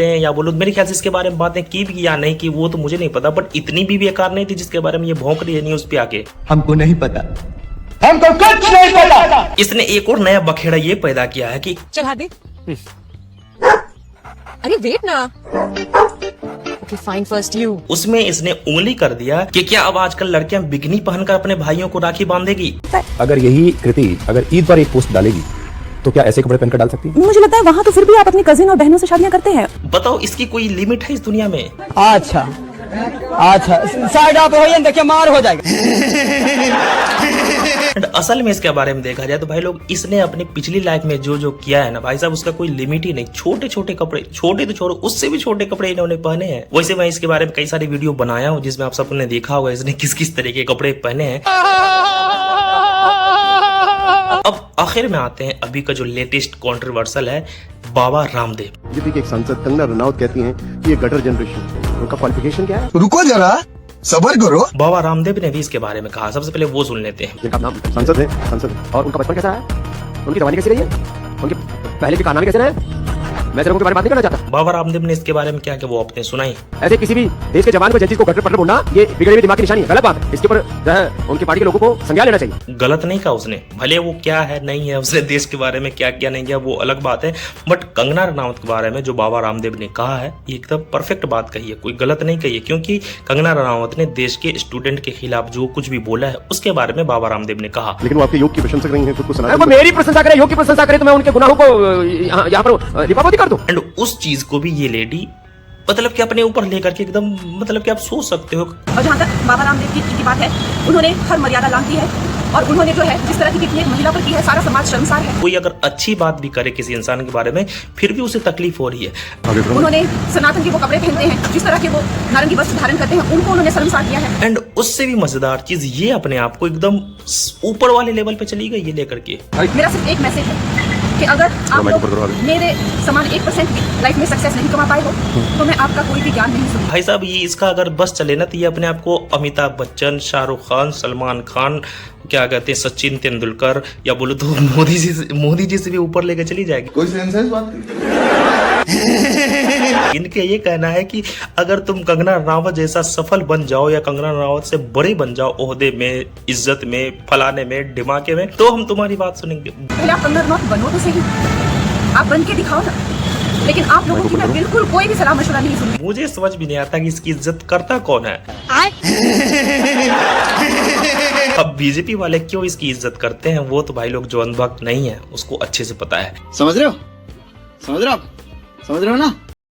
हैं या बोलो मेरे ख्याल से इसके बारे में बातें की भी या नहीं की वो तो मुझे नहीं पता, बट इतनी भी बेकार नहीं थी जिसके बारे में ये भौंक रही है न्यूज पे आके। हमको नहीं पता, हमको कुछ नहीं पता। इसने एक और नया बखेड़ा ये पैदा किया है कि चढ़ा दे। अरे वेट ना। Okay fine, first you. उसमें इसने उंगली कर दिया कि क्या अब आजकल लड़कियां बिकनी पहनकर अपने भाइयों को राखी बांधेगी। अगर यही कृति अगर ईद पर एक पोस्ट डालेगी तो क्या ऐसे कपड़े पहनकर डाल सकती है? मुझे लगता है वहाँ तो फिर भी आप अपनी कजिन और बहनों से शादियां करते हैं। बताओ इसकी कोई लिमिट है इस दुनिया में? अच्छा साइड आप हो देखिए मार हो जाएगा। असल में इसके बारे में देखा जाए तो भाई लोग इसने अपनी पिछली लाइफ में जो जो किया है ना भाई साहब उसका कोई लिमिट ही नहीं। छोटे छोटे कपड़े, छोटे तो छोड़ो उससे भी छोटे कपड़े इन्होंने पहने हैं। वैसे मैं इसके बारे में कई सारी वीडियो बनाया हूँ जिसमें आप सबने देखा होगा इसने किस किस तरह के कपड़े पहने हैं। अब आखिर में आते हैं अभी का जो लेटेस्ट कंट्रोवर्शियल है, बाबा रामदेव। बीजेपी के एक सांसद कंगना रनौत कहती हैं कि ये गटर जनरेशन है। उनका क्वालिफिकेशन क्या है? रुको जरा सबर करो। बाबा रामदेव ने भी इसके बारे में कहा, सबसे पहले वो सुन लेते हैं। जिनका नाम सांसद है और उनका बचपन कैसा है, उनकी जवानी कैसी रही है, उनके पहले के कारनामे कैसे रहे, मैं सिर्फ उनके बारे में बात नहीं करना चाहता। बाबा रामदेव ने इसके बारे में क्या कि वो अपने सुनाई। ऐसे किसी भी देश के जवान को जनचीज को गटर पटर बोलना ये बिगड़े हुए दिमाग की निशानी है, गलत बात है। इसके ऊपर जो है उनकी पार्टी के लोगों को संज्ञान लेना चाहिए। गलत नहीं कहा उसने, भले वो क्या है नहीं है, उसने देश के बारे में क्या क्या नहीं किया वो अलग बात है, बट कंगना रनौत के बारे में जो बाबा रामदेव ने कहा है ये एकदम परफेक्ट बात कही है, कोई गलत नहीं कही है। क्योंकि कंगना रनौत ने देश के स्टूडेंट के खिलाफ जो कुछ भी बोला है उसके बारे में बाबा रामदेव ने कहा। लेकिन वो आपके योग की प्रशंसा कर रही हैं, खुद को सुना। वो मेरी प्रशंसा करे, योग की प्रशंसा करे तो मैं उनके गुनाहों को यहाँ पर लिपापोती कर दूं। एंड उस चीज को भी ये लेडी मतलब कि अपने ऊपर लेकर के एकदम मतलब कि आप सोच सकते हो। और जहाँ तक बाबा रामदेव की बात है, उन्होंने हर मर्यादा लांघी है और उन्होंने जो है जिस तरह की कितनी एक महिला पर की है, सारा समाज शर्मसार है। कोई अगर अच्छी बात भी करे किसी इंसान के बारे में फिर भी उसे तकलीफ हो रही है। उन्होंने सनातन के वो कपड़े पहनते हैं, जिस तरह के वो नारंगी वस्त्र धारण करते हैं, उनको उन्होंने शर्मसार किया है। एंड उससे भी मजेदार चीज ये अपने आप को एकदम ऊपर वाले लेवल पे चली गई ये लेकर के। मेरा सिर्फ एक मैसेज है कि अगर आप लोग मेरे समान 1% भी लाइफ में सक्सेस नहीं कमा पाए हो तो मैं आपका कोई भी ज्ञान नहीं सुनूंगा। भाई साहब ये इसका अगर बस चले ना तो ये अपने आप को अमिताभ बच्चन, शाहरुख खान, सलमान खान, क्या कहते हैं सचिन तेंदुलकर या बोलो तो मोदी जी से भी ऊपर लेकर चली जाएगी। कोई सेंस है इस बात की? इनके ये कहना है कि अगर तुम कंगना रनावत जैसा सफल बन जाओ या कंगना रनावत से बड़े बन जाओ ओहदे में, इज्जत में, फलाने में, डिमाके में, तो हम तुम्हारी बात सुनेंगे। पहले आप कंगना रनौत बनो तो सही, आप बन के दिखाओ ना। लेकिन आप लोगों की मैं बिल्कुल कोई भी सलाह मशवरा नहीं सुनूंगी। मुझे समझ भी नहीं आता कि इसकी इज्जत करता कौन है। अब बीजेपी वाले क्यों इसकी इज्जत करते हैं वो तो भाई लोग जो अंधभक्त नहीं है उसको अच्छे से पता है। समझ रहे हो? समझ रहे हो ना?